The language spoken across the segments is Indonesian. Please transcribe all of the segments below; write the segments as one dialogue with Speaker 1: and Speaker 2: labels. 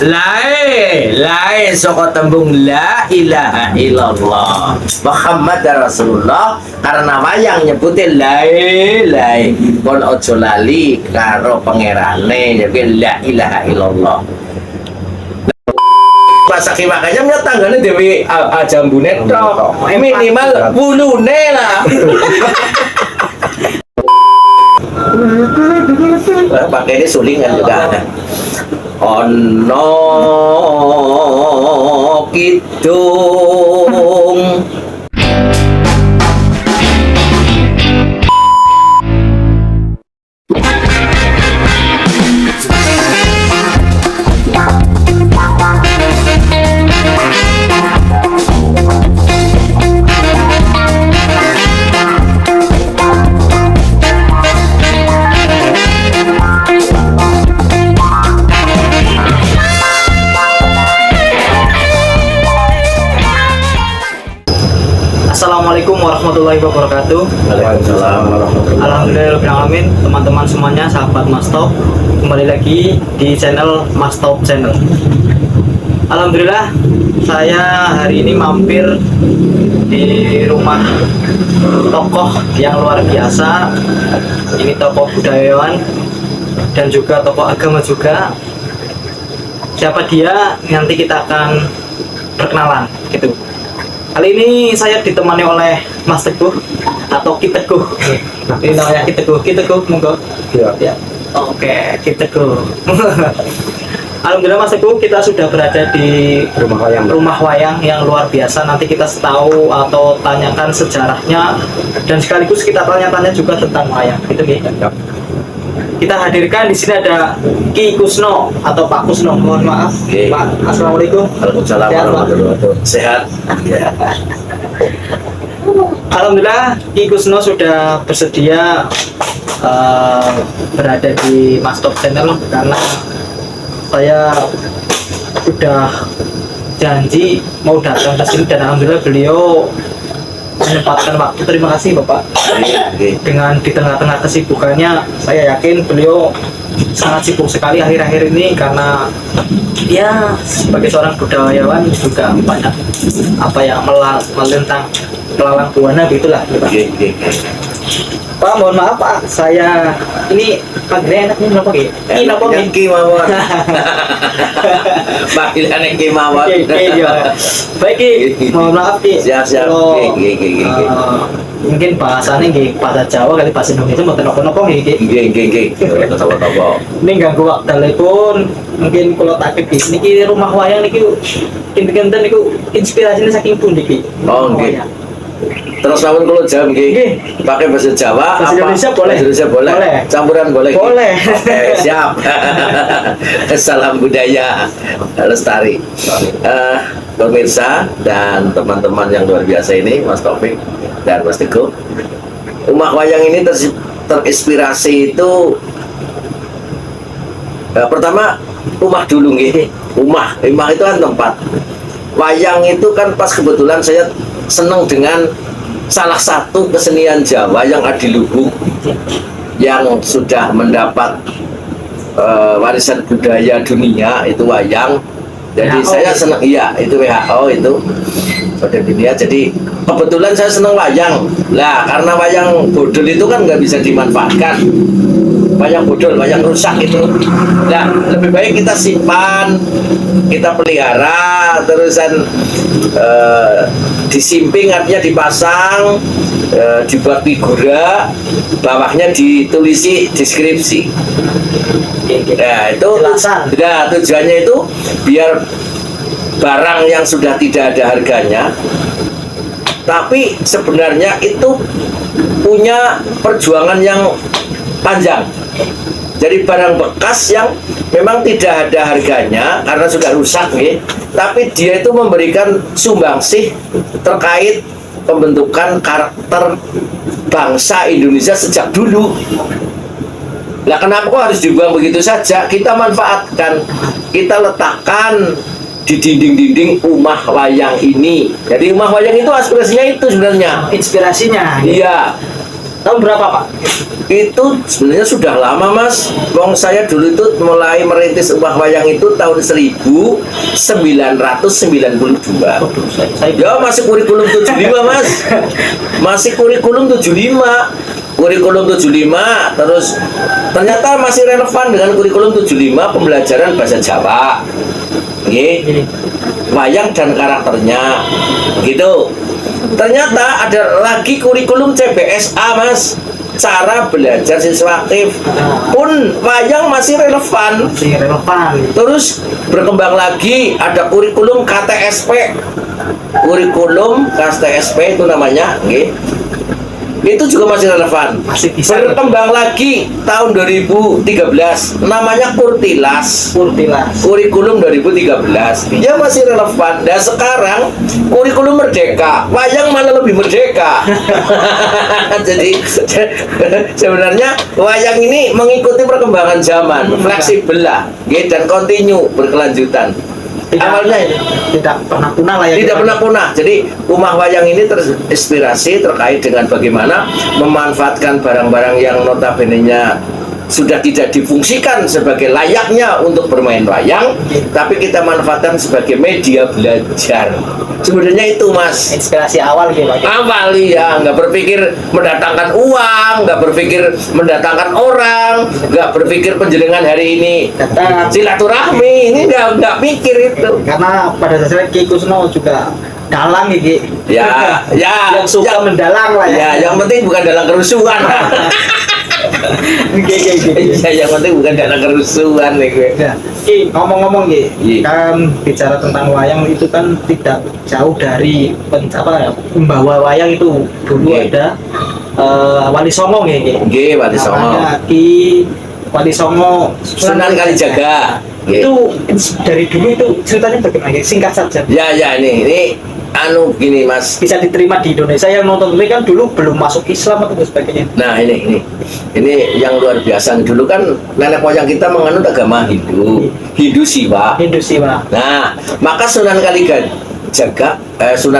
Speaker 1: Lae saka tembung la ilaha illallah Muhammad Rasulullah karena wayang nyebutin lae kon ojo lali karo pangerane jadi la ilaha illallah. Pasaki makanya punya tanggane dewi jambune tok minimal wulune lah. Pakai ini sulingan juga ada. Ono kidung
Speaker 2: Assalamualaikum warahmatullahi wabarakatuh.
Speaker 1: Waalaikumsalam warahmatullahi
Speaker 2: Alhamdulillahirobbilalamin, teman-teman semuanya, sahabat Mas Top, kembali lagi di channel Mas Top Channel. Alhamdulillah, saya hari ini mampir di rumah tokoh yang luar biasa. Ini tokoh budayawan dan juga tokoh agama juga. Siapa dia? Nanti kita akan perkenalan gitu. Kali ini saya ditemani oleh Mas Teguh atau Ki Teguh. Ini namanya Ki Teguh. Ki Teguh, monggo. Ya. Oke, Ki Teguh. Alhamdulillah Mas Teguh, kita sudah berada di rumah wayang yang luar biasa. Nanti kita tahu atau tanyakan sejarahnya dan sekaligus kita tanya-tanya juga tentang wayang. Gitu ya. Kita hadirkan di sini ada Ki Kusno atau Pak Kusno. Mohon maaf. Pak, assalamualaikum.
Speaker 1: Waalaikumsalam warahmatullahi wabarakatuh. Sehat? Ya.
Speaker 2: Alhamdulillah Ki Kusno sudah bersedia berada di Mas Top Channel karena saya sudah janji mau datang ke sini dan alhamdulillah beliau menyempatkan waktu. Terima kasih Bapak. Dengan di tengah-tengah kesibukannya, saya yakin beliau sangat sibuk sekali akhir-akhir ini karena ya sebagai seorang budayawan juga banyak apa ya melintang pelalang buana gitulah. Pak, mohon maaf Pak, saya ini panggilan enaknya kenapa Ki? Ki napa Ki?
Speaker 1: Ki mawon. Panggilan Ki mawon.
Speaker 2: Baik Ki, mohon maaf Ki.
Speaker 1: Siap.
Speaker 2: Mungkin bahasanya nggih bahasa Jawa kali bahasa Indonesia mboten napa-napa nggih Ki.
Speaker 1: Nggih. Sama-sama.
Speaker 2: Ini ganggu waktuipun mungkin kalau tak kebis niki rumah wayang niki kinten-kinten niku inspirasinya saking pundi Ki?
Speaker 1: Oh nggih. Terus namun kalau jam nggih pakai bahasa Jawa
Speaker 2: bahasa
Speaker 1: apa?
Speaker 2: Indonesia boleh.
Speaker 1: Bahasa Indonesia boleh.
Speaker 2: Boleh.
Speaker 1: Campuran boleh.
Speaker 2: Boleh.
Speaker 1: Oke, siap. Salam budaya lestari. Pemirsa dan teman-teman yang luar biasa ini, Mas Taufik dan Mas Teguh. Rumah wayang ini terinspirasi itu pertama rumah dulu nggih. Rumah itu kan tempat. Wayang itu kan pas kebetulan saya senang dengan salah satu kesenian Jawa yang adiluhung yang sudah mendapat warisan budaya dunia itu wayang. Jadi
Speaker 2: WHO.
Speaker 1: Saya senang, iya itu WHO itu pada dunia. Jadi kebetulan saya senang wayang. Lah karena wayang bodol itu kan nggak bisa dimanfaatkan. Wayang bodol, wayang rusak itu. Nah, lebih baik kita simpan, kita pelihara, terusan disimping artinya dipasang, dibuat figura, bawahnya ditulisi deskripsi. Nah, itu tujuannya itu biar barang yang sudah tidak ada harganya, tapi sebenarnya itu punya perjuangan yang panjang. Jadi barang bekas yang memang tidak ada harganya karena sudah rusak nih, tapi dia itu memberikan sumbangsih terkait pembentukan karakter bangsa Indonesia sejak dulu. Nah, kenapa kok harus dibuang begitu saja? Kita manfaatkan, kita letakkan di dinding-dinding rumah wayang ini. Jadi rumah wayang itu aspirasinya itu sebenarnya.
Speaker 2: Inspirasinya.
Speaker 1: Iya.
Speaker 2: Tahun berapa Pak?
Speaker 1: Itu sebenarnya sudah lama Mas. Wong saya dulu itu mulai merintis umah wayang itu tahun 1992.
Speaker 2: Saya
Speaker 1: Ya masih kurikulum 75 Mas. Masih kurikulum 75. Kurikulum 75 terus ternyata masih relevan dengan kurikulum 75 pembelajaran bahasa Jawa. Nggih. Wayang dan karakternya. Gitu. Ternyata ada lagi kurikulum CBSA Mas, cara belajar siswa aktif pun wayang masih relevan.
Speaker 2: masih relevan.
Speaker 1: Terus berkembang lagi ada kurikulum KTSP. Kurikulum KTSP itu namanya, nggih. Itu juga masih relevan.
Speaker 2: Masih bisa.
Speaker 1: Berkembang lagi tahun 2013 namanya Kurtilas. Kurikulum 2013 ya masih relevan. Dan sekarang kurikulum merdeka, wayang malah lebih merdeka. Jadi sebenarnya wayang ini mengikuti perkembangan zaman, fleksibel lah, dan kontinu berkelanjutan. Awalnya
Speaker 2: tidak pernah punah lah ya.
Speaker 1: tidak pernah punah. Jadi rumah wayang ini terinspirasi terkait dengan bagaimana memanfaatkan barang-barang yang notabene-nya sudah tidak difungsikan sebagai layaknya untuk bermain wayang, tapi kita manfaatkan sebagai media belajar. Sebenarnya itu Mas.
Speaker 2: Inspirasi awal gitu Pak.
Speaker 1: Awal ya, nggak berpikir mendatangkan uang, nggak berpikir mendatangkan orang, nggak berpikir penjenengan hari ini
Speaker 2: Datang.
Speaker 1: silaturahmi, ini nggak pikir itu.
Speaker 2: Karena pada dasarnya Ki Kusno juga dalang gitu.
Speaker 1: Ya, ya,
Speaker 2: yang suka
Speaker 1: ya.
Speaker 2: mendalang lah ya.
Speaker 1: Ya, yang penting bukan dalam kerusuhan. Ya, yang penting bukan dalam kerusuhan nih gue.
Speaker 2: Ya, Ki, ngomong-ngomong Ki,
Speaker 1: Iya.
Speaker 2: kan bicara tentang wayang itu kan tidak jauh dari pembawa wayang itu dulu
Speaker 1: Iya.
Speaker 2: ada Wali Songo ya Ki.
Speaker 1: Nggih, Wali Songo.
Speaker 2: Namanya Ki Wali Songo
Speaker 1: Sunan Kalijaga. Nggih.
Speaker 2: Itu dari dulu itu ceritanya bagaimana Ki? Singkat saja.
Speaker 1: Ya, ya ini anu gini Mas.
Speaker 2: Bisa diterima di Indonesia, yang nonton ini kan dulu belum masuk Islam atau sebagainya.
Speaker 1: Nah ini yang luar biasa. Dulu kan nenek moyang kita menganut agama Hindu Siwa.
Speaker 2: Hindu Siwa.
Speaker 1: Nah, maka Sunan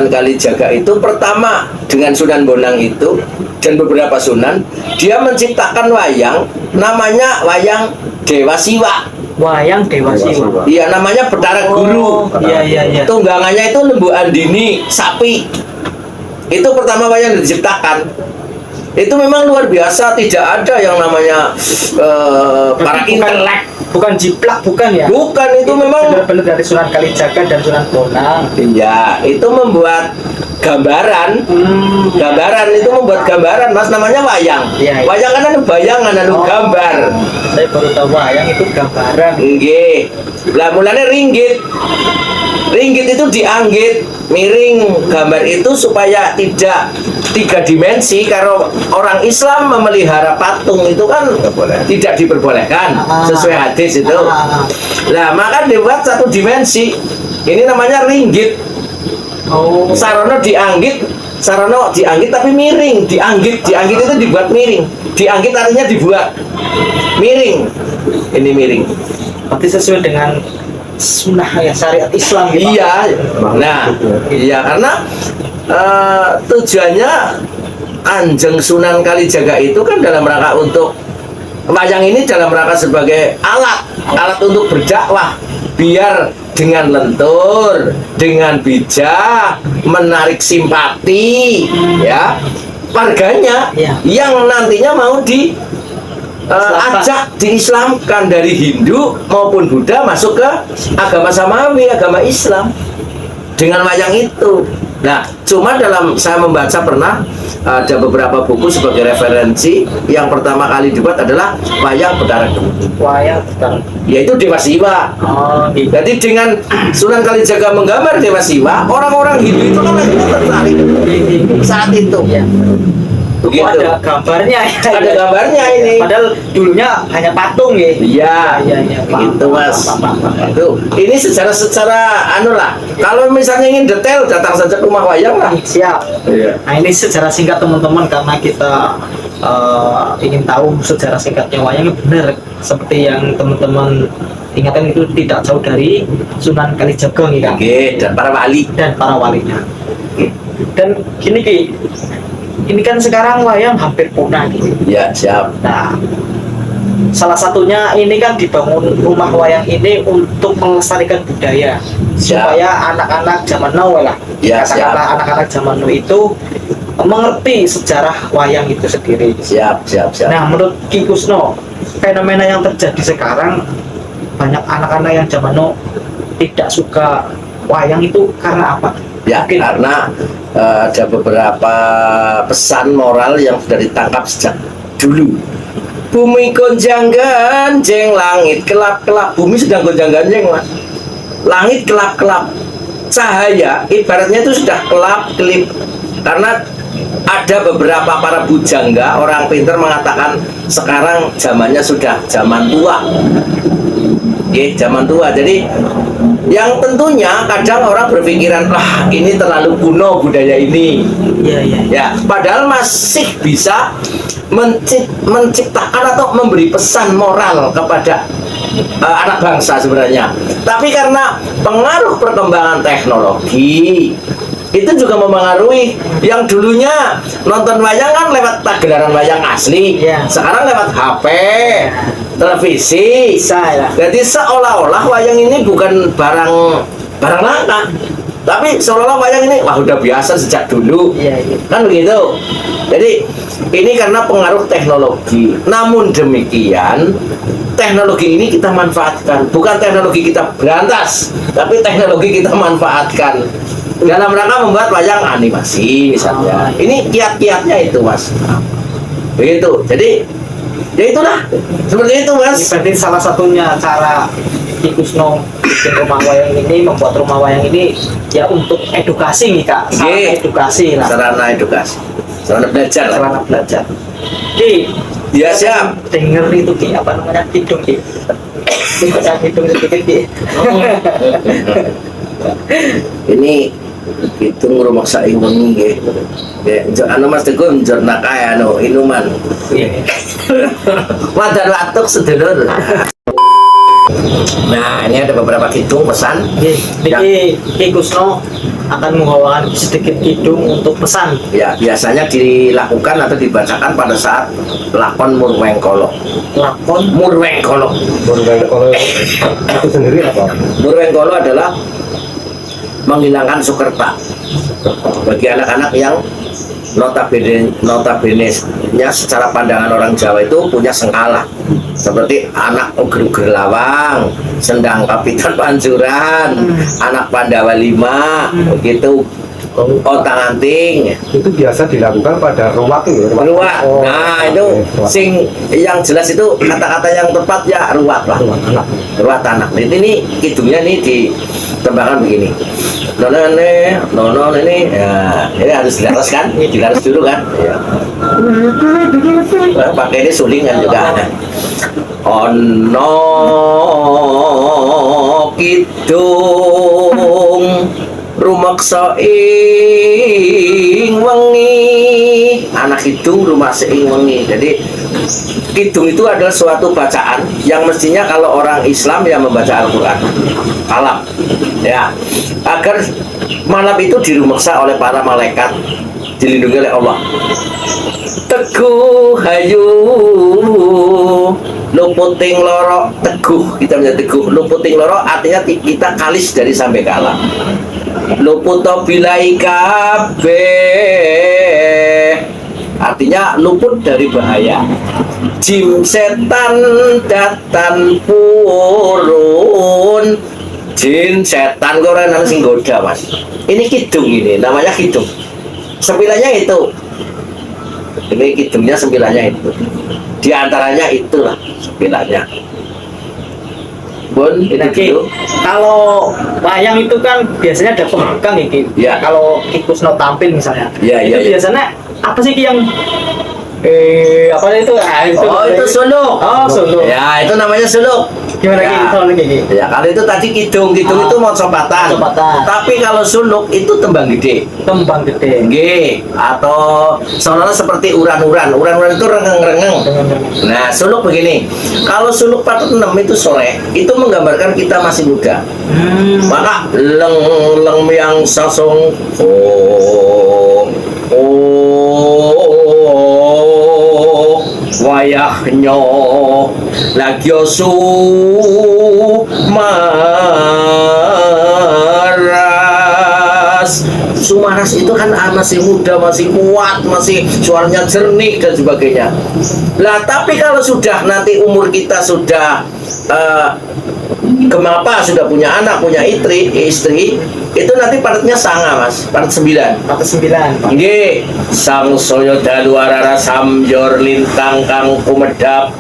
Speaker 1: Kalijaga itu pertama dengan Sunan Bonang itu dan beberapa sunan, dia menciptakan wayang namanya wayang Dewa Siwa.
Speaker 2: Wayang Dewa Siwa.
Speaker 1: Iya, namanya Betara Guru.
Speaker 2: Iya.
Speaker 1: Tunggangannya itu lembu andini, sapi. Itu pertama wayang diciptakan. Itu memang luar biasa, tidak ada yang namanya para intelek.
Speaker 2: Bukan jiplak, bukan ya?
Speaker 1: Bukan, itu memang
Speaker 2: benar-benar dari Sunan Kalijaga dan Sunan Bonang.
Speaker 1: iya, itu membuat gambaran. Gambaran itu membuat gambaran, Mas, namanya wayang.
Speaker 2: Iya.
Speaker 1: Wayang kan ada bayangan, ada gambar.
Speaker 2: Saya baru tahu wayang itu gambaran.
Speaker 1: Nggih. Lah mulanya ringgit. Ringgit itu dianggit miring gambar itu supaya tidak 3 dimensi. Karena orang Islam memelihara patung itu kan tidak diperbolehkan sesuai hadis itu. Nah, maka dibuat 1 dimensi. Ini namanya ringgit.
Speaker 2: Oh.
Speaker 1: Sarono dianggit tapi miring. Dianggit itu dibuat miring. Dianggit artinya dibuat miring. Ini miring.
Speaker 2: Berarti sesuai dengan sunnah ya, syariat Islam gitu.
Speaker 1: Iya. Nah, iya karena tujuannya Kanjeng Sunan Kalijaga itu kan dalam rangka untuk wayang ini dalam rangka sebagai alat untuk berdakwah, biar dengan lentur, dengan bijak menarik simpati ya warganya
Speaker 2: Iya.
Speaker 1: yang nantinya mau ajak diislamkan dari Hindu maupun Buddha masuk ke agama Samawi, agama Islam dengan wayang itu. Nah, cuma dalam saya membaca pernah ada beberapa buku sebagai referensi. Yang pertama kali dibuat adalah wayang Betara Guru,
Speaker 2: Wayang Betara.
Speaker 1: yaitu Dewa Siwa.
Speaker 2: Oh, gitu.
Speaker 1: Jadi dengan Sunan Kalijaga menggambar Dewa Siwa, orang-orang Hindu itu kan akhirnya tertarik saat itu.
Speaker 2: Iya.
Speaker 1: Begitu.
Speaker 2: Oh, ada gambarnya ya.
Speaker 1: Ada gambarnya ini.
Speaker 2: Padahal dulunya hanya patung ya.
Speaker 1: Iya, itu Mas. Itu ini secara anu lah. Kalau misalnya ingin detail, datang saja ke rumah wayang lah.
Speaker 2: Siap.
Speaker 1: Iya.
Speaker 2: Nah, ini secara singkat teman-teman, karena kita ingin tahu sejarah singkatnya wayang. Benar seperti yang teman-teman ingatkan, itu tidak jauh dari Sunan Kalijaga nih, Kak.
Speaker 1: Oke, dan para wali.
Speaker 2: Dan para walinya. Dan gini Ki, ini kan sekarang wayang hampir punah gitu.
Speaker 1: Ya, siap.
Speaker 2: Nah, salah satunya ini kan dibangun rumah wayang ini untuk melestarikan budaya supaya anak-anak zaman now lah,
Speaker 1: Ya,
Speaker 2: katakanlah anak-anak zaman now itu mengerti sejarah wayang itu sendiri.
Speaker 1: Siap.
Speaker 2: Nah, menurut Ki Kusno, fenomena yang terjadi sekarang banyak anak-anak yang zaman now tidak suka wayang itu karena apa?
Speaker 1: Ya,
Speaker 2: Mungkin.
Speaker 1: karena ada beberapa pesan moral yang sudah ditangkap sejak dulu. Bumi gonjang-ganjing, langit kelap-kelap. Bumi sedang gonjang-ganjing, Mas. Langit kelap-kelap. Cahaya ibaratnya itu sudah kelap-kelip. Karena ada beberapa para bujangga, orang pintar mengatakan sekarang zamannya sudah zaman tua. Zaman tua. Jadi yang tentunya kadang orang berpikiran, wah ini terlalu kuno budaya ini.
Speaker 2: Iya.
Speaker 1: Ya, padahal masih bisa menciptakan atau memberi pesan moral kepada anak bangsa sebenarnya. Tapi karena pengaruh perkembangan teknologi itu juga mempengaruhi. Yang dulunya nonton wayang kan lewat pagelaran wayang asli,
Speaker 2: Iya.
Speaker 1: sekarang lewat HP, televisi.
Speaker 2: Saya.
Speaker 1: Jadi seolah-olah wayang ini bukan barang langka, tapi seolah-olah wayang ini wah udah biasa sejak dulu.
Speaker 2: Iya.
Speaker 1: Kan begitu. Jadi ini karena pengaruh teknologi. Namun demikian, teknologi ini kita manfaatkan. Bukan teknologi kita berantas, tapi teknologi kita manfaatkan dalam rangka membuat wayang animasi misalnya. Ini kiat-kiatnya itu, Mas. Begitu. Jadi ya itulah seperti itu, Mas.
Speaker 2: Ini berarti salah satunya cara Ki Kusno bikin rumah wayang ini, membuat rumah wayang ini ya untuk edukasi nih Kak, sarana
Speaker 1: Ye.
Speaker 2: edukasi lah,
Speaker 1: Sarana edukasi, sarana belajar lah.
Speaker 2: sarana belajar. Ki,
Speaker 1: Ya, siap.
Speaker 2: denger itu Ki, apa namanya, kidung Ki, yang kidung sedikit Ki.
Speaker 1: Ini itu ngurumok saing wengi nggih. Ya, anu Mas Teguh njur nakaya anu inuman.
Speaker 2: Iya.
Speaker 1: Wadah latuk sedulur. Nah, ini ada beberapa kidung pesan.
Speaker 2: Jadi Ki Kusno akan membawakan sedikit kidung untuk pesan.
Speaker 1: Ya, biasanya dilakukan atau dibacakan pada saat lakon Murwengkolo.
Speaker 2: Lakon
Speaker 1: Murwengkolo.
Speaker 3: Kalau itu sendiri apa?
Speaker 1: Murwengkolo adalah menghilangkan sukerta bagi anak-anak yang notabene-nya secara pandangan orang Jawa itu punya sengkala, seperti anak uger-uger lawang, sendang kapitan pancuran, anak Pandawa 5, begitu, otang anting,
Speaker 3: Itu biasa dilakukan pada ruwak ya?
Speaker 1: ruwak.
Speaker 3: Oh,
Speaker 1: Nah itu
Speaker 3: oke, ruwak.
Speaker 1: sing yang jelas itu kata-kata yang tepat ya ruwak lah.
Speaker 3: Ruwak anak.
Speaker 1: Ruwak anak. Ini kidungnya nih ditembakkan begini. Nono ini, ya, ini harus dilaras kan? Dilaras dulu kan? Ya. Nah, pakai ini sulingan juga. Ono kidung rumaksa ing wengi, anak kidung rumaksa ing wengi. Jadi kidung itu adalah suatu bacaan yang mestinya kalau orang Islam ya membaca Al-Quran malam, ya, agar malam itu dirumaksa oleh para malaikat, dilindungi oleh Allah. Teguh hayu luputing loro, teguh, kita punya teguh. Luputing loro artinya kita kalis dari sampai kalah. Luputo bilai kabeh, artinya luput dari bahaya. Jim setan datan purun, jin setan korenan sing goda, Mas. Ini kidung, ini namanya kidung. Sembilannya itu. Ini kidungnya sembilannya itu. Di antaranya itulah sembilannya. Bun, ini
Speaker 2: Oke,
Speaker 1: dulu.
Speaker 2: kalau wayang itu kan biasanya ada pembukang ya, Ki.
Speaker 1: Ya.
Speaker 2: Kalau Ki Kusno tampil misalnya,
Speaker 1: Ya,
Speaker 2: itu
Speaker 1: ya, ya.
Speaker 2: biasanya apa sih Ki yang apa itu? Ah, itu.
Speaker 1: Oh, itu suluk.
Speaker 2: Oh, suluk.
Speaker 1: Ya, itu namanya suluk.
Speaker 2: Gimana
Speaker 1: Ya.
Speaker 2: Ki? Soalnya Ki?
Speaker 1: Ya, kalau itu tadi kidung
Speaker 2: Ah.
Speaker 1: itu mau copatan.
Speaker 2: Copatan.
Speaker 1: Tapi kalau suluk itu tembang gede.
Speaker 2: Kembang gede.
Speaker 1: Nggih, atau seolah-olah seperti uran-uran. Uran-uran itu rengeng-rengeng. Nah, suluk begini. Kalau suluk patut 6 itu sore, itu menggambarkan kita masih muda. Maka leng yang sasong oh wayahnya lagi Sumaras. Sumaras itu kan masih muda, masih kuat, masih suaranya jernih dan sebagainya. Lah tapi kalau sudah nanti umur kita sudah gemapa, sudah punya anak, punya istri, itu nanti partnya sanga mas, part 9.
Speaker 2: Part 9.
Speaker 1: Nggih, sang saya dalu arara samyor lintang kang kumedhap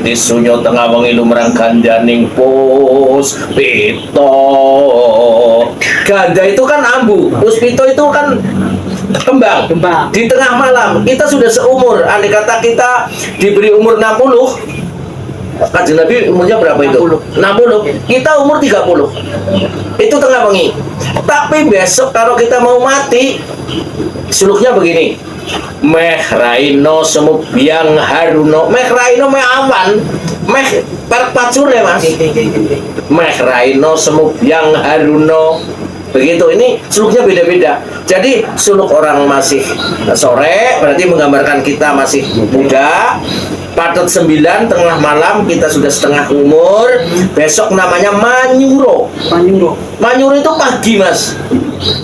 Speaker 1: tisunya tengah wengi lumrang gandaning puspita. Ganda itu kan ambu, puspita itu kan kembang. Di tengah malam kita sudah seumur, andai kata kita diberi umur 60, Kanjeng Nabi umurnya berapa itu? 60. Kita umur 30. Itu tengah wengi. Tapi besok kalau kita mau mati, suluknya begini. Meh raino semubyang haruno. Meh raino meh awan. Meh perpacure mas. Meh raino semubyang haruno. Begitu, ini suluknya beda-beda. Jadi suluk orang masih sore berarti menggambarkan kita masih muda. Padet 9 tengah malam kita sudah setengah umur. Besok namanya Manyuro. Manyuro itu pagi mas.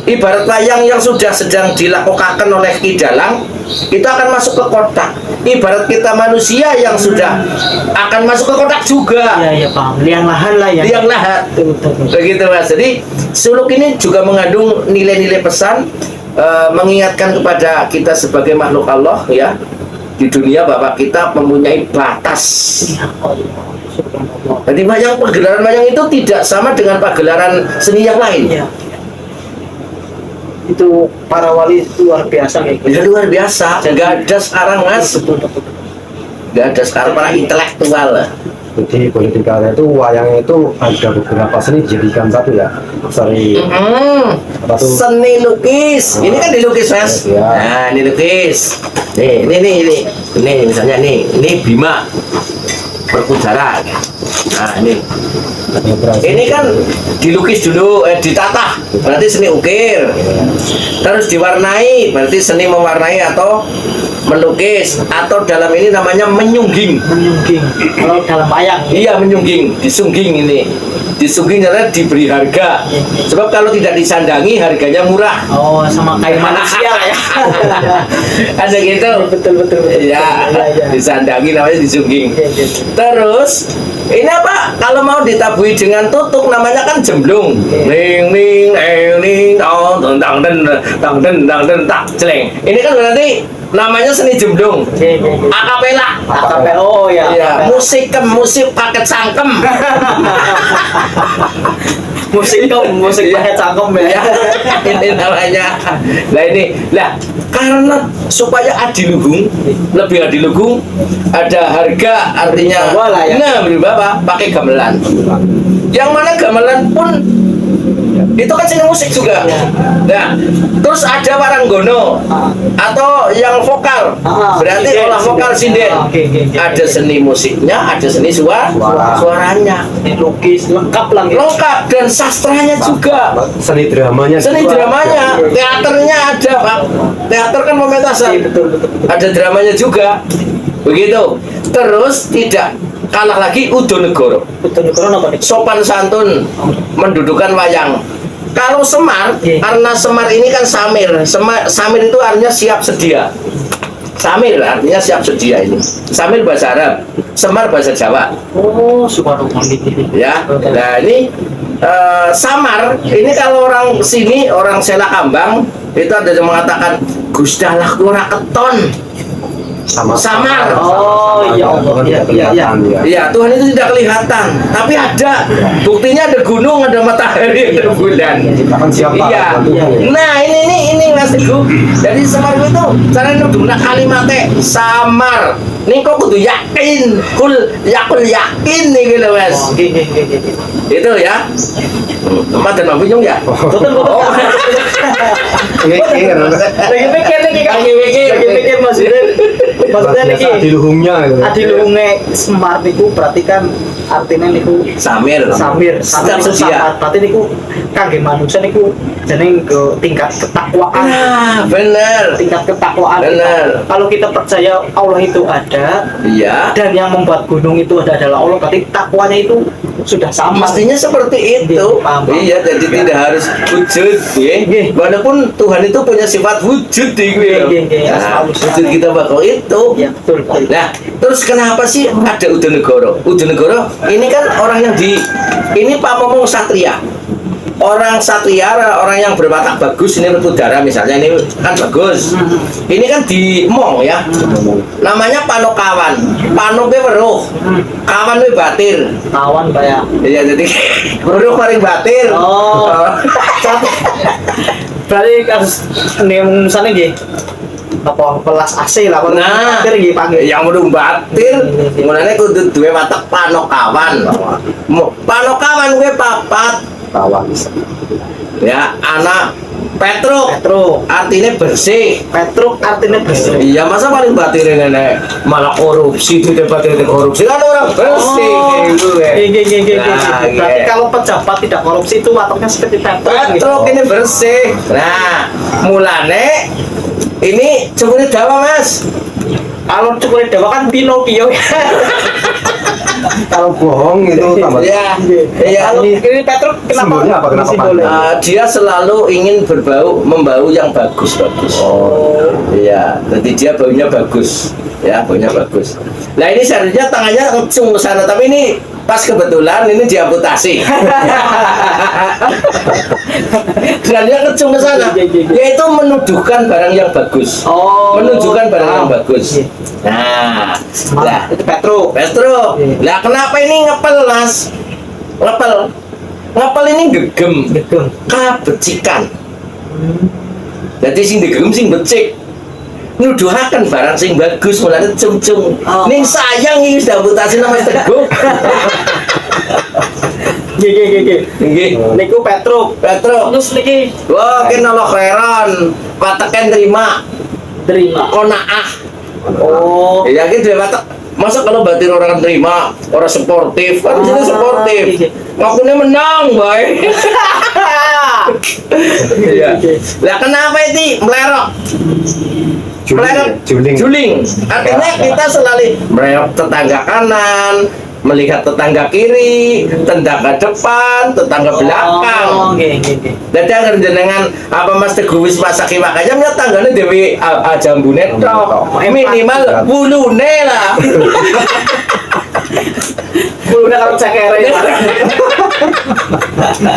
Speaker 1: Ibarat wayang yang sudah sedang dilakukan oleh Ki Dalang, itu akan masuk ke kotak. Ibarat kita manusia yang sudah akan masuk ke kotak juga.
Speaker 2: Iya Pak. Liang lahan lah ya.
Speaker 1: Liang lahat. Begitu mas. Jadi suluk ini juga mengandung nilai-nilai pesan, mengingatkan kepada kita sebagai makhluk Allah ya di dunia bahwa kita mempunyai batas. Jadi pagelaran wayang itu tidak sama dengan pagelaran seni yang lain.
Speaker 2: Iya. Itu para wali itu luar biasa kayak gitu.
Speaker 1: Ya, luar biasa. Nggak ada sekarang mas. Nggak ada sekarang para intelektual.
Speaker 3: Jadi politikanya itu wayang itu ada beberapa seni dijadikan satu ya. Seni apa tuh?
Speaker 1: Seni lukis. Ini kan dilukis mas.
Speaker 3: Ya.
Speaker 1: Nah ini lukis. Ini misalnya ini Bima berkudara. Nah ini kan dilukis dulu, ditata, berarti seni ukir. Terus diwarnai, berarti seni mewarnai atau melukis, atau dalam ini namanya menyungging.
Speaker 2: Kalau dalam wayang.
Speaker 1: Iya menyungging, disungging ini. Disungging karena diberi harga. Sebab kalau tidak disandangi harganya murah.
Speaker 2: Oh, sama kayak manusia lah ya.
Speaker 1: Ada gitu.
Speaker 2: Betul.
Speaker 1: Ya,
Speaker 2: Iya.
Speaker 1: disandangi namanya disungging.
Speaker 2: Iya.
Speaker 1: Terus ini apa? Kalau mau ditabui dengan tutuk namanya kan jemblung. Ning ning ning tang tang tang tak celeng. Ini kan berarti namanya seni jemblung. Akapela.
Speaker 2: Oh ya.
Speaker 1: Iya, musik paket sangkem.
Speaker 2: musik pakai cangkem ya.
Speaker 1: Ini namanya. Karena supaya adiluhung, lebih adiluhung, ada harga artinya. Nah, berubah pakai gamelan. Yang mana gamelan pun itu kan seni musik juga. Nah, terus ada waranggono atau yang vokal, berarti olah vokal sinden. Ada seni musiknya, ada seni suaranya.
Speaker 2: Lukis lengkap lah.
Speaker 1: Lengkap dan sastranya juga.
Speaker 3: Seni dramanya.
Speaker 1: Teaternya ada pak. Teater kan pementasan.
Speaker 2: Betul.
Speaker 1: Ada dramanya juga. Begitu. Terus tidak kalah lagi Udonegoro. Sopan santun mendudukan wayang. Kalau Semar, karena Semar ini kan Samir. Samir itu artinya siap sedia. Samir artinya siap sedia ini. Samir bahasa Arab, Semar bahasa Jawa.
Speaker 2: Oh, subhanallah.
Speaker 1: Ya. Nah ini Samar. Ini kalau orang sini, orang Selakambang itu ada yang mengatakan Gus Dalah ora keton. Samar.
Speaker 2: Oh iya Allah. Iya.
Speaker 1: Iya, Tuhan itu tidak kelihatan, tapi ada. Buktinya ada gunung, ada matahari, ada bulan. Iya. Nah, ini Mas Teguh. Jadi Semar itu cara nudungna kalimatnya samar. Nih kok kudu yakin, yakul yakin nih gitu, Mas. Itu ya. Madan mampu nyong ya.
Speaker 2: Betul.
Speaker 3: Mikir.
Speaker 2: Lagi mikir nih Kak.
Speaker 1: Lagi mikir.
Speaker 2: maksudnya
Speaker 3: Biasa
Speaker 2: niki.
Speaker 3: adiluhungnya gitu.
Speaker 2: Adiluhunge smart niku berarti kan artinya niku
Speaker 1: Samir.
Speaker 2: samir
Speaker 1: Setiap
Speaker 2: niku
Speaker 1: sedia.
Speaker 2: samar. Berarti niku kangge manusia niku jeneng ke tingkat ketakwaan.
Speaker 1: Ah, bener.
Speaker 2: Tingkat ketakwaan kita.
Speaker 1: Benar.
Speaker 2: Kalau kita percaya Allah itu ada
Speaker 1: Iya.
Speaker 2: dan yang membuat gunung itu adalah Allah, berarti takwanya itu sudah sama.
Speaker 1: Mestinya seperti itu.
Speaker 2: Paham.
Speaker 1: Iya, jadi tidak harus wujud, ya.
Speaker 2: Nggih.
Speaker 1: Walaupun Tuhan itu punya sifat wujud, ya.
Speaker 2: Nggih.
Speaker 1: Nah, wujud kita bakal itu.
Speaker 2: Ya betul.
Speaker 1: Nah, terus kenapa sih ada Udanegoro? Udanegoro ini kan orang yang ini Pak Momong Satria. Orang Satria, orang yang berwatak bagus, ini udara misalnya, ini kan bagus. Ini kan di Mong ya. Namanya Panokawan. Pano ke weruh. Kawan ke batir.
Speaker 2: Kawan Pak ya.
Speaker 1: Iya, jadi weruh paling batir.
Speaker 2: Oh. Berarti harus nih misalnya nggih. Apa kelas AC lah kalau
Speaker 1: Nah,
Speaker 2: batir nggih panggil.
Speaker 1: yang udah batir, mulanya kudu duwe watak panokawan. Panokawan gue papat.
Speaker 3: Kawan bisa.
Speaker 1: Ya, anak Petruk.
Speaker 2: Petruk.
Speaker 1: Artinya bersih.
Speaker 2: Petruk artinya bersih.
Speaker 1: Iya, masa paling batir nenek malah korupsi, itu batir korupsi kan orang bersih gitu ya.
Speaker 2: Gini.
Speaker 1: Nah,
Speaker 2: Berarti
Speaker 1: iya.
Speaker 2: kalau pejabat tidak korupsi itu wataknya seperti Petruk.
Speaker 1: Petruk ini bersih. Nah, mulane ini cemburu dawa mas.
Speaker 2: Kalau cukup dewa kan Pinocchio ya.
Speaker 3: Kalau bohong itu tambah.
Speaker 1: Iya, iya.
Speaker 2: Kalau ini Petruk kenapa?
Speaker 3: Simbolnya apa? Kenapa
Speaker 2: Simbolnya?
Speaker 3: panjang?
Speaker 1: Dia selalu ingin membau yang bagus.
Speaker 2: Oh.
Speaker 1: Iya, jadi dia baunya bagus. Ya, baunya bagus. Nah ini seharusnya tangannya ngecung ke sana, tapi ini pas kebetulan ini diamputasi. Dan dia ngecung ke sana, yaitu menuduhkan barang yang bagus.
Speaker 2: Oh.
Speaker 1: Menunjukkan barang yang
Speaker 2: Ah.
Speaker 1: bagus. Nah, lah
Speaker 2: Itu Petruk.
Speaker 1: Petruk. Lah kenapa ini ngepel mas? Ngepel ini gegem.
Speaker 2: Gitu.
Speaker 1: Kabecikan. Jadi sing digem sing becik. Nuduhaken barang sing bagus mulane cung-cung.
Speaker 2: Oh.
Speaker 1: Ning sayang iki sudah amputasi nama Teguh.
Speaker 2: Gini.
Speaker 1: Nggih.
Speaker 2: Niku Petruk.
Speaker 1: Petruk.
Speaker 2: Terus niki
Speaker 1: Wah, ki nolok heran. Pateken terima
Speaker 2: terima.
Speaker 1: konaah.
Speaker 2: Oh.
Speaker 1: Ya ki dhewe watek. Masa kalau batin orang terima, orang sportif, kan sini sportif. Ngakune menang, boy. Iya. Lah kenapa itu melerok? Juling. Artinya kita selalu mereyok tetangga kanan, melihat tetangga kiri, tetangga depan, tetangga belakang.
Speaker 2: Oh, nggih.
Speaker 1: Dadi anggere jenengan apa Mas Teguh wis masak iwak ayam ya tanggane dhewe jambune tok. Minimal wulune lah.
Speaker 2: Udah kalau cakere ya.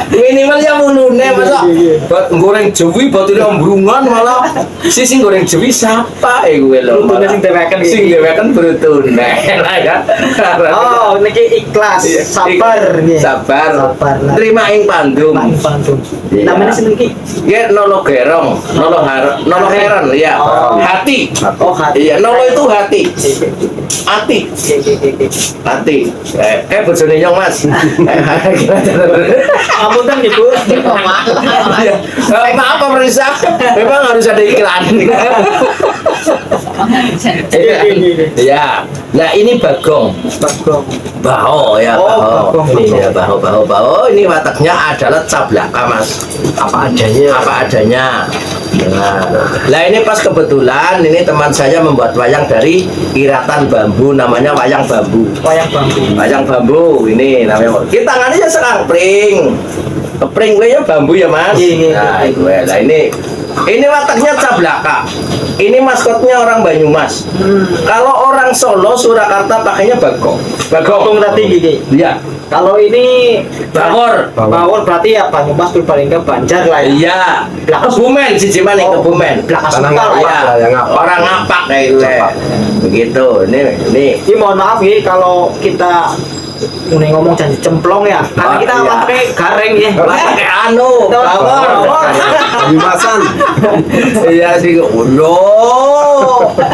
Speaker 1: Minimal ya wulune masa buat goreng jewi batune ombrungan malah sing goreng jewi siapa gue lho.
Speaker 2: Brutune sing dheweken iki.
Speaker 1: Sing dheweken brutune lah ya.
Speaker 2: Oh, niki ikhlas, sabar nggih.
Speaker 1: Sabar.
Speaker 2: Sabar.
Speaker 1: Terima ing pandum.
Speaker 2: Pantun.
Speaker 1: Iya.
Speaker 2: Namanya sinten ki?
Speaker 1: Ya nolo gerong, nolo heran ya.
Speaker 2: Oh.
Speaker 1: Hati.
Speaker 2: Oh, hati.
Speaker 1: Iya, nolo itu hati. Hati. Hati. Bojone nyong Mas.
Speaker 2: Apunten nggih, Bu.
Speaker 1: Maaf pemirsa, memang harus ada iklan. Ya, nah ini bagong.
Speaker 2: Bagong.
Speaker 1: Baho ya,
Speaker 2: Oh,
Speaker 1: baho.
Speaker 2: bagong.
Speaker 1: Iya, baho. Ini wataknya adalah cablaka Mas.
Speaker 2: Apa adanya?
Speaker 1: Apa adanya. Nah ini pas kebetulan ini teman saya membuat wayang dari iratan bambu, namanya wayang bambu.
Speaker 2: Wayang bambu.
Speaker 1: Wayang bambu ini namanya. Kita tangannya sekarang kepring gue ya bambu ya Mas.
Speaker 2: Iya.
Speaker 1: Nah, gue. Nah ini wataknya cablaka. Ini maskotnya orang Banyumas. Kalau orang Solo, Surakarta pakainya bagong.
Speaker 2: Bagong tadi gini.
Speaker 1: Iya.
Speaker 2: Kalau ini
Speaker 1: Bawor.
Speaker 2: Bawor berarti ya Banyumas Purbalingga Banjar lah ya.
Speaker 1: Iya. Kebumen sih Cimane Kebumen.
Speaker 2: Belakang
Speaker 3: Tanah
Speaker 2: Sungkal
Speaker 3: ngapak
Speaker 2: ya.
Speaker 3: lah, yang ngapak.
Speaker 1: Orang ngapak kayak gue.
Speaker 3: Ngapak.
Speaker 1: Begitu. Ini.
Speaker 2: Ini mohon maaf ya kalau kita ngomong janji cemplong ya. Karena kita
Speaker 1: Iya.
Speaker 2: pakai gareng ya.
Speaker 1: Pakai anu, bawor.
Speaker 3: Banyumasan.
Speaker 1: Iya sih. Loh,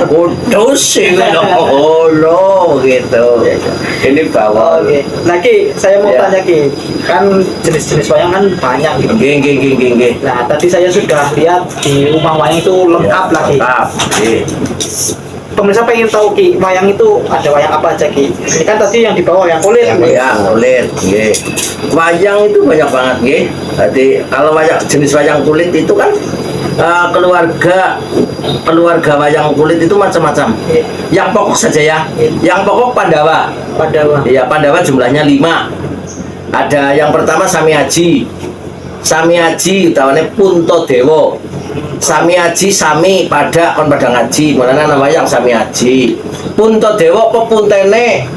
Speaker 1: kudus sih loh gitu. Ini bawa.
Speaker 2: Oke. Nah Ki, saya mau
Speaker 1: Ya.
Speaker 2: tanya Ki, kan jenis-jenis wayang kan banyak gitu.
Speaker 1: Nggih.
Speaker 2: Nah tadi saya sudah lihat di rumah wayang itu lengkap lah Ki.
Speaker 1: Lengkap. Nggih.
Speaker 2: Pemirsa pengen tahu Ki, wayang itu ada wayang apa aja Ki? Ini kan tadi yang di bawah yang kulit.
Speaker 1: Wayang kulit, nggih. Wayang itu banyak banget, nggih. Jadi kalau wayang jenis wayang kulit itu kan keluarga wayang kulit itu macam-macam. Yang pokok saja ya. Yang pokok Pandawa.
Speaker 2: Pandawa.
Speaker 1: Ya, Pandawa jumlahnya 5. Ada yang pertama Sami Aji. Sami Aji utawane Punto Dewo. Sami Aji sami pada kon pada ngaji, mana nama yang Sami Aji. Punto Dewo pepuntene.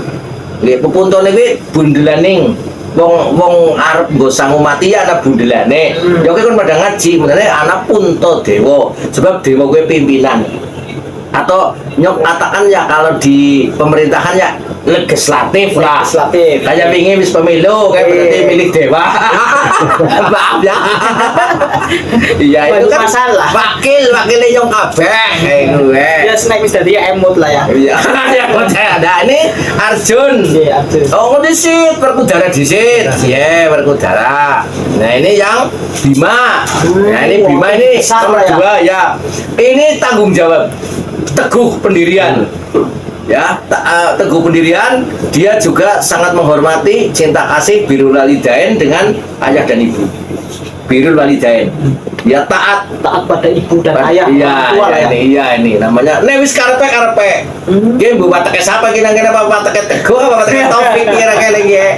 Speaker 1: Nggih, pepuntene kuwi bundelaning. Wong arep nggo sangu mati ya ana bundelane. Ya kuwi kon pada ngaji, menane ana Punto Dewo. Sebab dewa kuwi pimpinan. Atau nyok katakan ya kalau di pemerintahan ya legislatif lah.
Speaker 2: Legislatif.
Speaker 1: Kayak wingi wis pemilu kayak berarti milik dewa. Maaf ya. Iya itu kan
Speaker 2: masalah.
Speaker 1: wakilnya nyong kabeh itu
Speaker 2: Ya snack wis dadi emot lah ya.
Speaker 1: Iya, yang percaya ada ini Arjun.
Speaker 2: Iya, Arjun.
Speaker 1: Oh, disit Werkudara disit. Iya, Werkudara. Nah, ini yang Bima. Nah, ini Bima ini
Speaker 2: besar
Speaker 1: nomor
Speaker 2: lah ya.
Speaker 1: 2 ya. Ini tanggung jawab. Teguh pendirian. Ya, teguh pendirian, dia juga sangat menghormati cinta kasih birrul walidain dengan ayah dan ibu. Birrul walidain. Ya taat
Speaker 2: Taat pada ibu dan ayah.
Speaker 1: Iya,
Speaker 2: Tua lah ya.
Speaker 1: ini namanya. Nek wis karepe. Nggih, mbok wateke sapa kira-kira apa wateke Teguh apa wateke Taufik kira-kira nggih.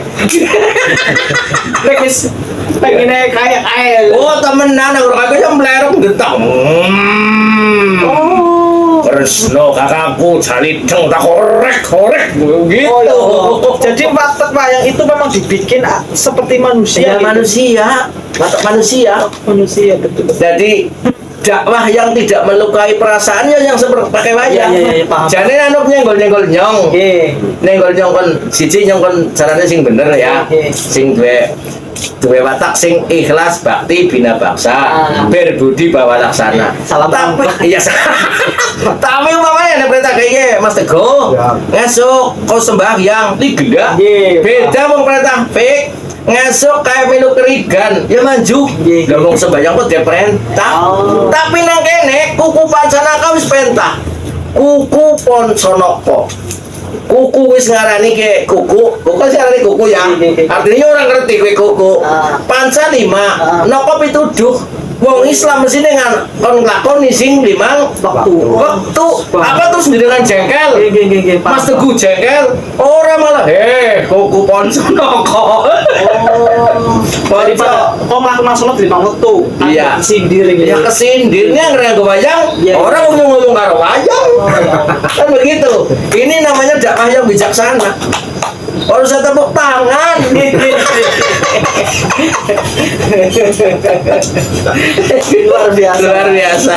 Speaker 2: Nek wis pengine kayak ae.
Speaker 1: Oh, temenan aku yang mlerong gentong.
Speaker 2: Oh.
Speaker 1: Kresno kakakku jalideng tak korek gitu.
Speaker 2: Oh, ya Allah. Jadi watak wayang itu memang dibikin seperti manusia.
Speaker 1: Ya,
Speaker 2: gitu.
Speaker 1: manusia, watak manusia.
Speaker 2: Manusia betul.
Speaker 1: Jadi dakwah yang tidak melukai perasaannya yang seperti pakai wayang.
Speaker 2: Iya, paham.
Speaker 1: Jadi anu nyenggol nyong.
Speaker 2: Oke.
Speaker 1: Nenggol nyong kon siji nyong kon carane sing bener ya.
Speaker 2: Oke.
Speaker 1: Sing duwe watak sing ikhlas bakti bina baksa, berbudi bawa laksana.
Speaker 2: Salam
Speaker 1: Tapi
Speaker 2: amplop.
Speaker 1: iya. Tapi umpamanya ada perintah kayak Mas Teguh.
Speaker 3: Ya.
Speaker 1: Ngesuk kau sembahyang digela.
Speaker 2: Iya.
Speaker 1: Beda mau perintah fake. Ngesuk kayak melu kerigan ya maju.
Speaker 2: Iya.
Speaker 1: Lah wong sembahyang kok dia perintah.
Speaker 2: Oh.
Speaker 1: Tapi nang kene kuku pancanaka wis perintah. Kuku Ponconoko. Kuku wis ngarani ke kuku sih ngarani kuku ya. Artinya orang ngerti kuwi kuku. Panca 5, noko pituduh. Wong Islam mesti dengan kon nglakoni sing 5
Speaker 2: Waktu.
Speaker 1: waktu. Apa terus dengan jengkel?
Speaker 2: Nggih.
Speaker 1: Mas Teguh jengkel, ora malah kuku Ponconoko.
Speaker 2: Daripada kok melakukan sholat di lima waktu.
Speaker 1: Iya.
Speaker 2: Sindir gitu.
Speaker 1: Ya kesindirnya nggo wayang,
Speaker 2: Iya.
Speaker 1: orang ngomong karo wayang. Kan begitu. Ini namanya dakwah yang bijaksana. Kalau saya tepuk tangan.
Speaker 2: Luar biasa.
Speaker 1: Luar biasa.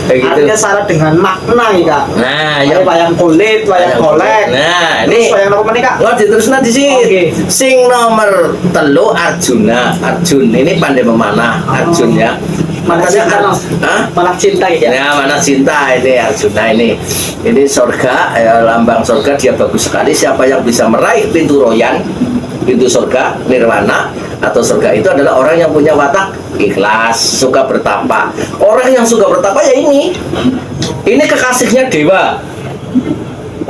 Speaker 1: Begitu.
Speaker 2: Artinya syarat dengan makna ya kak.
Speaker 1: Nah,
Speaker 2: Ada
Speaker 1: yang
Speaker 2: wayang kulit, wayang kolek.
Speaker 1: Nah,
Speaker 2: Terus
Speaker 1: ini
Speaker 2: wayang apa nih kak?
Speaker 1: nggak diterusna di sini.
Speaker 2: Oke.
Speaker 1: Sing nomor 3 Arjuna. Arjun ini pandai memanah. Arjun ya.
Speaker 2: Mana cinta no?
Speaker 1: Hah?
Speaker 2: Mana cinta ya?
Speaker 1: Ya, mana cinta ini Arjuna ini. Ini surga, lambang surga dia bagus sekali. Siapa yang bisa meraih pintu royan, pintu surga, nirwana atau surga itu adalah orang yang punya watak ikhlas, suka bertapa. Orang yang suka bertapa ya ini. Ini kekasihnya dewa.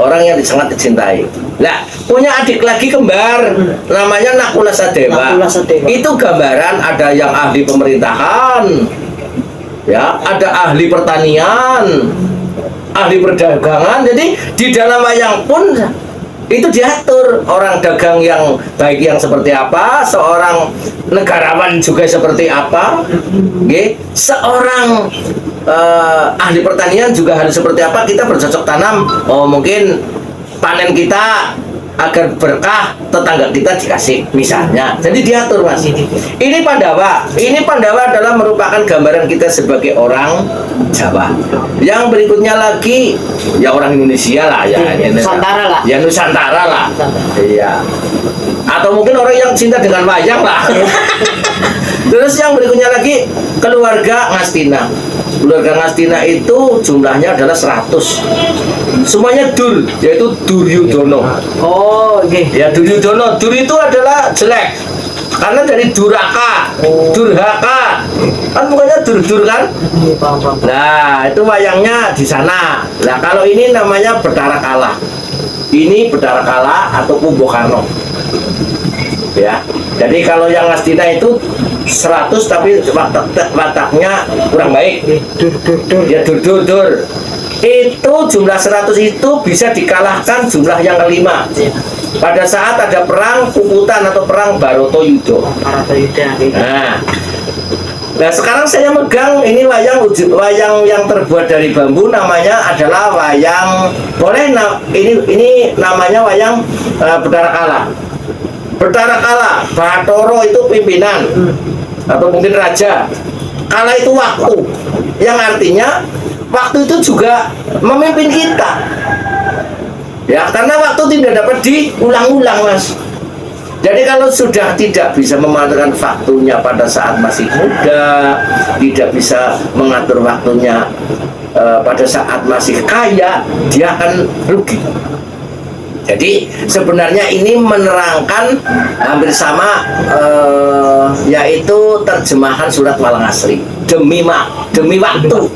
Speaker 1: Orang yang sangat dicintai. Nah, punya adik lagi kembar, namanya Nakula Sadewa.
Speaker 2: Nakula Sadewa.
Speaker 1: Itu gambaran ada yang ahli pemerintahan, ya, ada ahli pertanian, ahli perdagangan. Jadi di dalam wayang pun itu diatur orang dagang yang baik yang seperti apa, seorang negarawan juga seperti apa, nggih. Seorang ahli pertanian juga harus seperti apa. Kita bercocok tanam, oh mungkin panen kita agar berkah, tetangga kita dikasih misalnya. Jadi diatur mas. Ini Pandawa adalah merupakan gambaran kita sebagai orang Jawa. Yang berikutnya lagi ya orang Indonesia lah ya,
Speaker 2: Nusantara lah.
Speaker 1: ya Nusantara lah. Iya. Atau mungkin orang yang cinta dengan wayang lah. Terus yang berikutnya lagi keluarga Ngastina. Keluarga Ngastina itu jumlahnya adalah 100. Semuanya dur, yaitu Duryudono.
Speaker 2: Oh, oke.
Speaker 1: Ya, Duryudono. Dur itu adalah jelek. Karena dari duraka, durhaka. Kan bukannya dur-dur kan?
Speaker 2: Paham.
Speaker 1: Nah, itu wayangnya di sana. Nah, kalau ini namanya Betara Kala. Ini Betara Kala atau Kumbokarno. Ya. Jadi kalau yang Ngastina itu 100 tapi wataknya kurang baik.
Speaker 2: Dur.
Speaker 1: Ya dur. Itu jumlah 100 itu bisa dikalahkan jumlah yang kelima. Pada saat ada perang Puputan atau perang Barotayuda. Nah, sekarang saya megang ini wayang yang terbuat dari bambu, namanya adalah wayang ini namanya wayang Betara Kala. Betara Kala, Bathara itu pimpinan atau mungkin raja. Kala itu waktu, yang artinya waktu itu juga memimpin kita. Ya, karena waktu tidak dapat diulang-ulang, Mas. Jadi kalau sudah tidak bisa memanfaatkan waktunya pada saat masih muda, tidak bisa mengatur waktunya pada saat masih kaya, dia akan rugi. Jadi sebenarnya ini menerangkan hampir sama, yaitu terjemahan surat Walangasri demi waktu.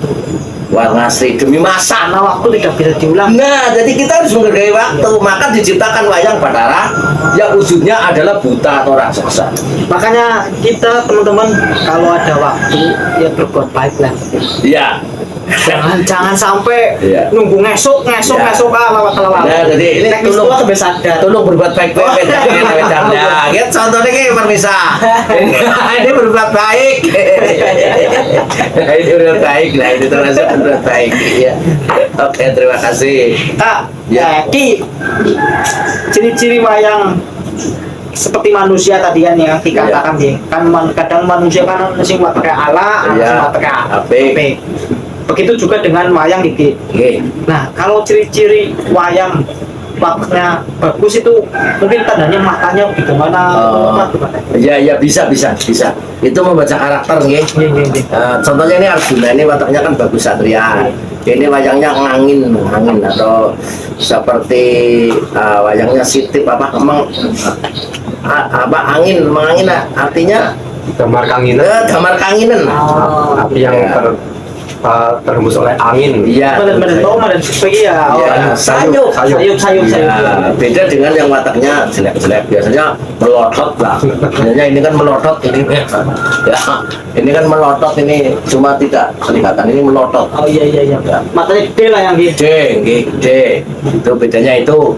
Speaker 1: Walangasri demi masa.
Speaker 2: Karena waktu tidak bisa diulang.
Speaker 1: Nah, jadi kita harus menghargai waktu. Maka diciptakan wayang Bathara yang wujudnya adalah buta atau raksasa.
Speaker 2: Makanya kita teman-teman kalau ada waktu ya berbuat baik lah.
Speaker 1: Iya.
Speaker 2: Jangan sampai
Speaker 1: Iya.
Speaker 2: nunggu ngesuk
Speaker 1: Ya.
Speaker 2: lawat.
Speaker 1: Nah, jadi ini tolong berbuat baik ya. Kita contohnya kayak permisa. Ini berbuat baik. Ini berbuat baik. Nah, ini termasuk berbuat baik. Ya. Oke, terima kasih.
Speaker 2: Ya, Ki. Ciri-ciri wayang seperti manusia tadi kan yang dikatakan ya. Kan kadang manusia kan sing pakai ala,
Speaker 1: Iya.
Speaker 2: sing pakai
Speaker 1: Apik.
Speaker 2: apik. Begitu juga dengan wayang Ki.
Speaker 1: Oke.
Speaker 2: Nah, kalau ciri-ciri wayang wataknya bagus itu mungkin tandanya matanya gimana?
Speaker 1: Ya bisa. Itu membaca karakter, nggih. Contohnya ini Arjuna, ini wataknya kan bagus satria. Ini wayangnya ngangin atau seperti wayangnya Sitip angin artinya
Speaker 3: Damar Kanginan,
Speaker 1: damar kanginan.
Speaker 3: api yang terhembus oleh angin.
Speaker 1: Iya.
Speaker 2: Madan seperti ya.
Speaker 1: Ya, sayup.
Speaker 2: Sayup.
Speaker 1: Ya, beda dengan yang wataknya jelek-jelek, biasanya melotot lah. Biasanya ini kan melotot ini. Ya, ini kan melotot, ini cuma tidak kelihatan, ini melotot.
Speaker 2: Oh iya.
Speaker 1: Ya.
Speaker 2: Matanya gede lah yang gitu.
Speaker 1: Gede. Itu bedanya itu.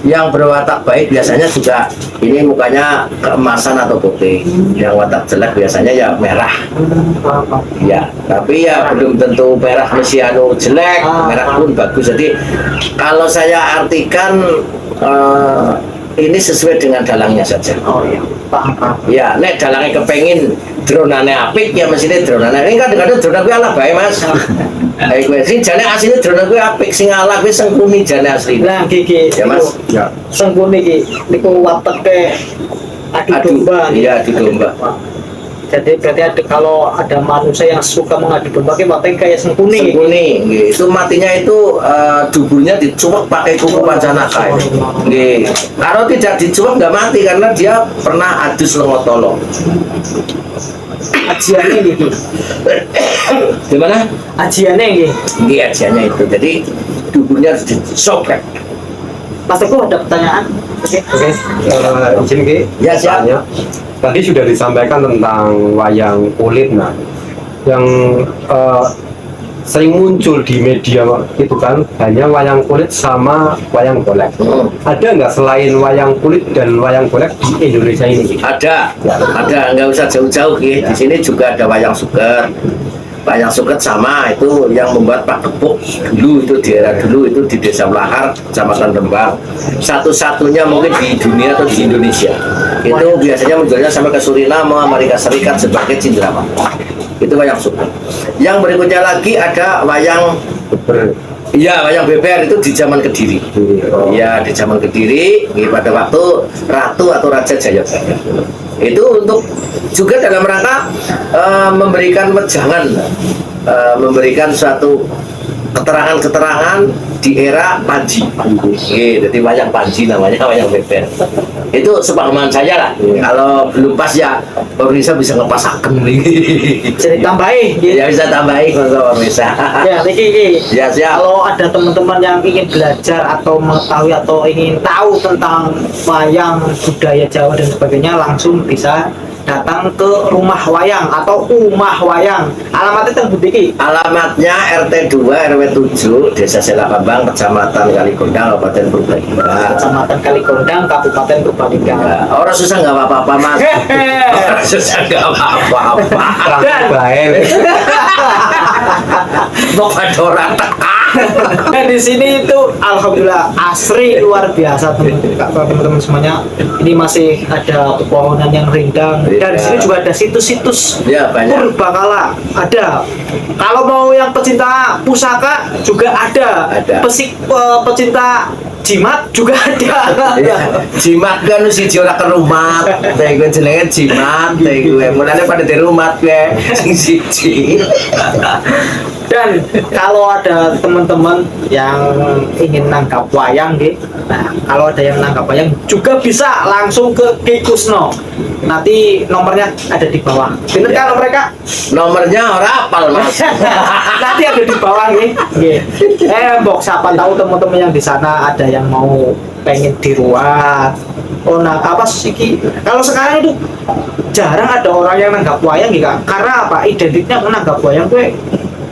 Speaker 1: Yang berwatak baik biasanya juga ini mukanya keemasan atau putih. Yang watak jelek biasanya ya merah. Ya, tapi ya belum tentu merah mesiano jelek, merah pun bagus. Jadi kalau saya artikan ini sesuai dengan dalangnya saja.
Speaker 2: Oh iya, paham.
Speaker 1: Ya, nek dalangnya kepengin dronane apik ya mestine dronane. Ini kadang-kadang drone kuwi ala bae, Mas. Ayo kowe sing jane asline drone kuwi apik, sing ala kuwi sengkuni jane asli.
Speaker 2: Nah, Ki.
Speaker 1: Ya, Mas.
Speaker 3: Ya.
Speaker 2: Sengkuni Ki. Niku wateke adu domba.
Speaker 1: Iya, adu domba.
Speaker 2: Jadi berarti kalau ada manusia yang suka mengadu domba, wateke kayak sengkuni.
Speaker 1: Sengkuni, nggih. Itu matinya itu duburnya dicuwek pakai kuku pancanaka. Nggih. Kalau tidak dicuwek nggak mati karena dia pernah adus lengotolo.
Speaker 2: Ajiannya gitu.
Speaker 1: Gimana?
Speaker 2: Ajiannya gitu.
Speaker 1: Nggih, ajiannya itu. Jadi duburnya harus disobek.
Speaker 2: Mas Teguh ada pertanyaan? Oke.
Speaker 3: Izin Ki.
Speaker 1: Ya, siap.
Speaker 3: Tanya. Tadi sudah disampaikan tentang wayang kulit, nah yang sering muncul di media itu kan hanya wayang kulit sama wayang golek. Ada nggak selain wayang kulit dan wayang golek di Indonesia ini?
Speaker 1: Ada, nggak usah jauh-jauh, di sini juga ada wayang suket. Wayang suket sama itu yang membuat Pak Kepuk dulu, itu di era dulu itu di Desa Blahar, Kecamatan Rembang. Satu-satunya mungkin di dunia atau di Indonesia. Itu biasanya menjualnya sampai ke Suriname, Amerika Serikat sebagai cinderaman. Itu wayang suket. Yang berikutnya lagi ada wayang iya, wayang beber itu di zaman Kediri. Iya, di zaman Kediri, pada waktu Ratu atau Raja Jayabaya. Itu untuk juga dalam rangka memberikan wejangan memberikan suatu keterangan-keterangan di era Panji. Jadi wayang Panji namanya, wayang beber. Itu sepahaman saya lah. Kalau belum pas ya pemirsa bisa ngepasaken nih.
Speaker 2: Jadi tambahin gitu.
Speaker 1: Ya bisa tambahin kalau pemirsa.
Speaker 2: Ya, Niki.
Speaker 1: Ya siap.
Speaker 2: Kalau ada teman-teman yang ingin belajar atau mengetahui atau ingin tahu tentang wayang budaya Jawa dan sebagainya, langsung bisa datang ke rumah wayang atau umah wayang. Alamatnya teng Budi.
Speaker 1: Alamatnya RT 2 RW 7 Desa Selakambang, Kecamatan Kalikondang, Kabupaten Purbalingga.
Speaker 2: Kecamatan Kalikondang, Kabupaten Purbalingga.
Speaker 1: Ya, orang susah nggak apa-apa mas. Orang susah nggak apa-apa.
Speaker 3: Baik.
Speaker 1: Mau ada orang teka.
Speaker 2: Nah, di sini itu alhamdulillah asri luar biasa teman-teman semuanya. Ini masih ada pepohonan yang rindang. Dan di sini juga ada situs-situs
Speaker 1: Ya banyak.
Speaker 2: purbakala. Ada. Kalau mau yang pecinta pusaka juga ada.
Speaker 1: Ada.
Speaker 2: Pecinta jimat juga ada.
Speaker 1: Ya, jimat kan siji ora kerumat. Teh gue jenenge jimat, teh gue mulane pada di rumah gue sing siji.
Speaker 2: Dan kalau ada teman-teman yang ingin nangkap wayang gitu, nah kalau ada yang nangkap wayang juga bisa langsung ke Ki Kusno. Nanti nomornya ada di bawah. Bener
Speaker 1: Ya.
Speaker 2: kalau mereka?
Speaker 1: Nomornya ora apal mas.
Speaker 2: Nanti ada di bawah nih. Mbok siapa tahu teman-teman yang di sana ada yang mau pengen diruat. Oh nah apa sih Ki? Kalau sekarang itu jarang ada orang yang nanggap wayang gitu. Karena apa? Identiknya menanggap wayang gue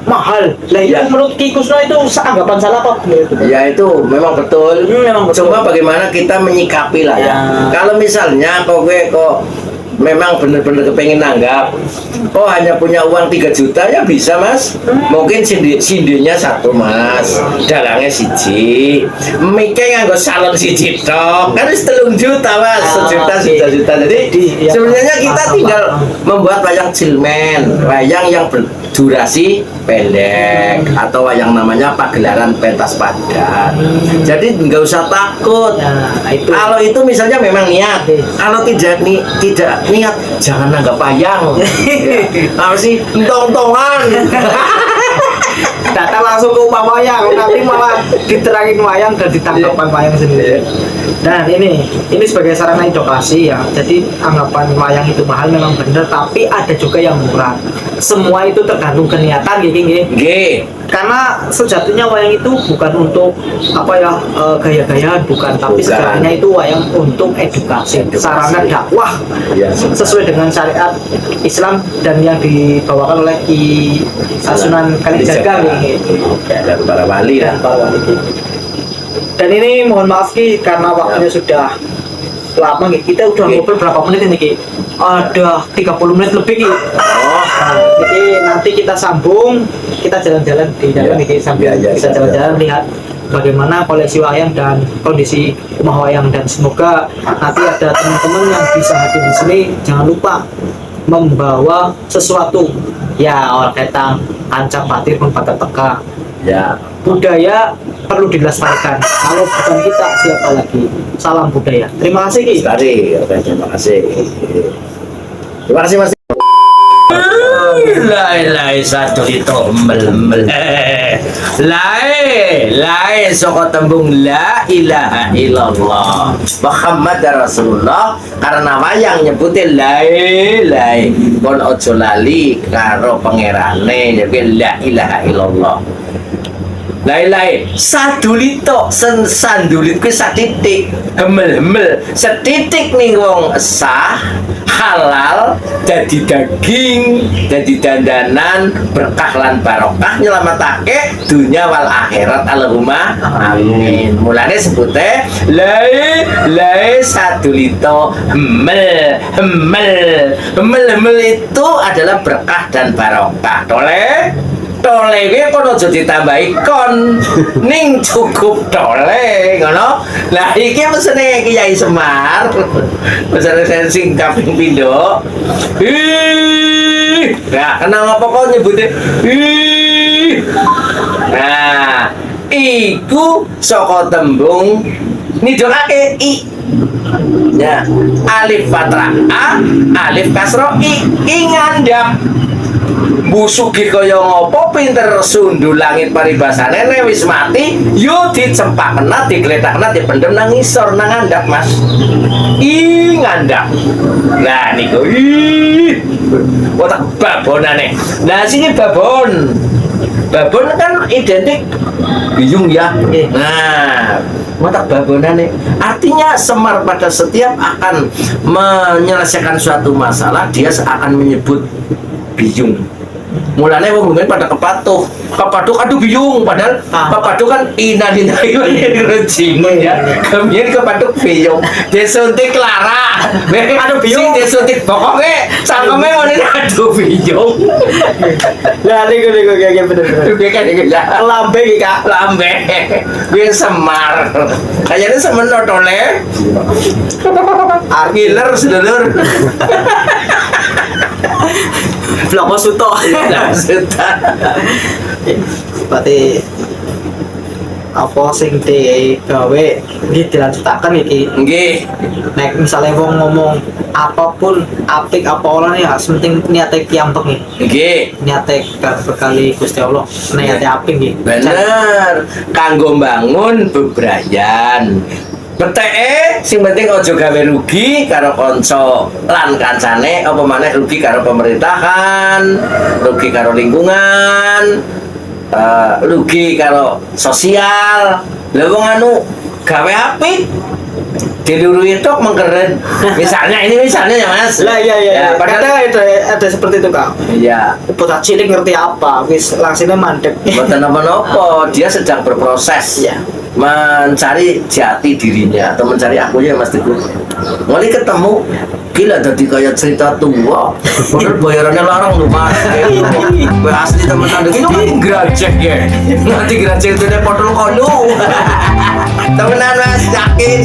Speaker 2: mahal. Lah itu
Speaker 1: Ya.
Speaker 2: menurut Ki Kusno itu anggapan salah apa?
Speaker 1: Ya itu memang betul.
Speaker 2: Memang betul.
Speaker 1: Cuma bagaimana kita menyikapi lah ya.
Speaker 2: Ya.
Speaker 1: Kalau misalnya kok memang benar-benar kepengen nanggap, oh hanya punya uang 3 juta ya bisa mas. Mungkin sindinya satu mas, dalangnya siji, mikir nganggo salon siji tok, kan wis 3 juta mas, sejuta juta. Jadi
Speaker 2: Ya,
Speaker 1: sebenarnya kita
Speaker 2: paham,
Speaker 1: tinggal
Speaker 2: paham.
Speaker 1: membuat wayang cilmen, wayang yang berdurasi pendek atau yang namanya pagelaran pentas padat. Jadi nggak usah takut.
Speaker 2: Ya, itu.
Speaker 1: Kalau itu misalnya memang niat, kalau tidak niat jangan nanggap wayang. Apa sih entong-entongan.
Speaker 2: Datang langsung ke rumah wayang, nanti malah diterangin wayang dan ditanggapan wayang sendiri. Dan ini sebagai sarana edukasi ya. Jadi anggapan wayang itu mahal memang benar, tapi ada juga yang murah. Semua itu tergantung keniatan gini.
Speaker 1: G.
Speaker 2: Karena sejatinya wayang itu bukan untuk apa ya gaya-gayaan, bukan, tapi
Speaker 1: Bukan.
Speaker 2: sejatinya itu wayang untuk edukasi, sarana dakwah
Speaker 1: Ya,
Speaker 2: sesuai dengan syariat Islam dan yang dibawakan oleh Ki Sunan Kalijaga gitu.
Speaker 1: Dan para wali
Speaker 2: Dan
Speaker 1: ya.
Speaker 2: para wali. Dan ini mohon maaf Ki karena waktunya sudah lama Ki. Kita udah
Speaker 1: Oke.
Speaker 2: ngobrol berapa menit ini Ki? Ada 30 menit lebih Ki.
Speaker 1: Oh,
Speaker 2: Nah, jadi nanti kita sambung, kita jalan-jalan di dalam
Speaker 1: Ya.
Speaker 2: ini sambil
Speaker 1: Ya,
Speaker 2: bisa
Speaker 1: ya,
Speaker 2: jalan-jalan lihat bagaimana koleksi wayang dan kondisi rumah wayang, dan semoga nanti ada teman-teman yang bisa hadir di sini. Jangan lupa membawa sesuatu ya, orang kata ancam batir membata teka.
Speaker 1: ya.
Speaker 2: Budaya perlu dilestarikan, kalau bukan kita siapa lagi. Salam budaya. Terima kasih Ki.
Speaker 1: Tadi, oke, terima kasih. Terima kasih mas. Lai satu itu mel lai soko tembung la ilaha illallah Muhammad Rasulullah, karena wayang nyebutin lai kon ojo lali karo pangerane jadi la ilaha illallah. Lai sadulito sandulit kuwi satitik hemel setitik ning wong sah halal dadi daging dadi dandanan berkah lan barokah nyelametake dunya wal akhirat Allahumma amin. Mulane sebute lai sadulito hemel itu adalah berkah dan barokah. Tole kuwi kono aja ditambahi kon ning cukup tole ngono. Lah iki mesene Kiai Semar. Mesene sing kaping pindho. Nah, kenapa kok nyebutnya nah, iku saka tembung nidolake i. Ya, alif fathah a, alif kasro i ngandhap. Busugi kaya ngopo pinter sundu langit paribasane nek wis mati yo dicempakna digletakna dipendem nang ngisor nang ngandhap Mas. Ngandhap. Lah niku otak babonane. Nah sini babon. Babon kan identik biyung ya. Nah, otak babonane artinya Semar pada setiap akan menyelesaikan suatu masalah dia akan menyebut biyung. Mulanya wong mungkin pada kepatuk aduh biyung padahal kepatuk kan inalillahi wa inna ilaihi ya kemudian kepatuk biyung disuntik lara aduh biyung disuntik pokoknya sangkeme ngene aduh biyung
Speaker 2: Lah niku kayak bener. Lambe iki Kak.
Speaker 1: lambe gue Semar kayaknya semenoh tole ngiler sedulur
Speaker 2: Bloko Suto. Berarti apa sing digawe nggih dilanjutaken iki.
Speaker 1: nggih
Speaker 2: Nek misalnya wong ngomong apapun apik apa ora nih harus penting niate kiampek nih.
Speaker 1: nggih
Speaker 2: Niate bekali Gusti Allah. Niate apik nggih.
Speaker 1: bener kanggo mbangun bebrayan beteke sing penting aja gawe rugi karo kanca lan kancane apa maneh rugi karo pemerintahan rugi karo lingkungan rugi karo sosial lha wong anu gawe apik dilurui tok mengkeren misalnya ya Mas
Speaker 2: Lah iya.
Speaker 1: padahal
Speaker 2: Kadang ada seperti itu Kak.
Speaker 1: iya
Speaker 2: Bocah cilik ngerti apa, wis langsungnya mandek.
Speaker 1: bukan apa-apa dia sedang berproses
Speaker 2: Iya.
Speaker 1: mencari jati dirinya atau mencari akunya Mas Teguh mulai ketemu gila jadi kayak cerita tua padahal bayarannya larang lu Mas gue asli temen-temen itu kan gerajek ya nanti gerajek itu dia potol kono temenan Mas yakin